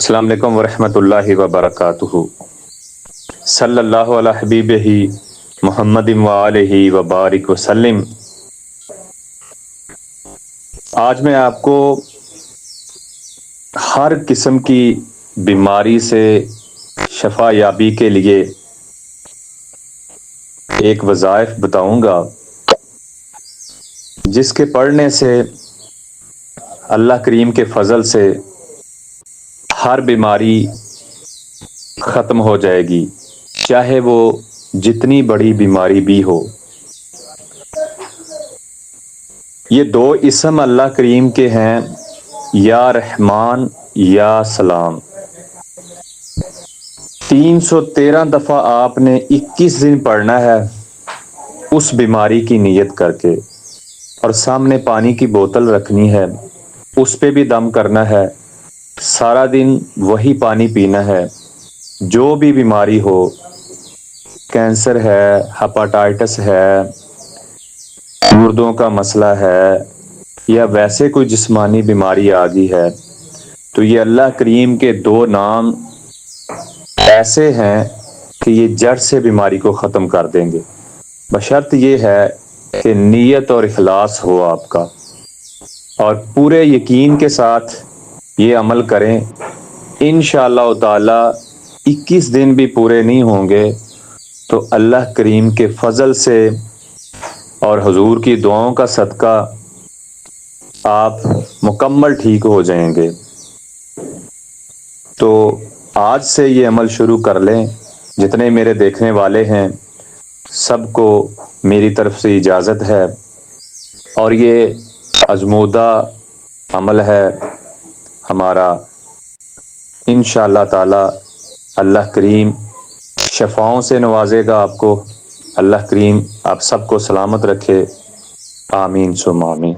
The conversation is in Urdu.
السلام علیکم ورحمۃ اللہ وبرکاتہ۔ صلی اللہ علی حبیبہ محمد وآلہ وبارک وسلم۔ آج میں آپ کو ہر قسم کی بیماری سے شفا یابی کے لیے ایک وظائف بتاؤں گا جس کے پڑھنے سے اللہ کریم کے فضل سے ہر بیماری ختم ہو جائے گی، چاہے وہ جتنی بڑی بیماری بھی ہو۔ یہ دو اسم اللہ کریم کے ہیں، یا رحمان یا سلام۔ 313 دفعہ آپ نے 21 دن پڑھنا ہے اس بیماری کی نیت کر کے، اور سامنے پانی کی بوتل رکھنی ہے، اس پہ بھی دم کرنا ہے، سارا دن وہی پانی پینا ہے۔ جو بھی بیماری ہو، کینسر ہے، ہیپاٹائٹس ہے، گردوں کا مسئلہ ہے، یا ویسے کوئی جسمانی بیماری آ گئی ہے، تو یہ اللہ کریم کے دو نام ایسے ہیں کہ یہ جڑ سے بیماری کو ختم کر دیں گے، بشرط یہ ہے کہ نیت اور اخلاص ہو آپ کا، اور پورے یقین کے ساتھ یہ عمل کریں۔ انشاءاللہ تعالی 21 دن بھی پورے نہیں ہوں گے تو اللہ کریم کے فضل سے اور حضور کی دعاؤں کا صدقہ آپ مکمل ٹھیک ہو جائیں گے۔ تو آج سے یہ عمل شروع کر لیں۔ جتنے میرے دیکھنے والے ہیں سب کو میری طرف سے اجازت ہے، اور یہ آزمودہ عمل ہے ہمارا۔ انشاءاللہ تعالی اللہ کریم شفاؤں سے نوازے گا آپ کو۔ اللہ کریم آپ سب کو سلامت رکھے، آمین ثم آمین۔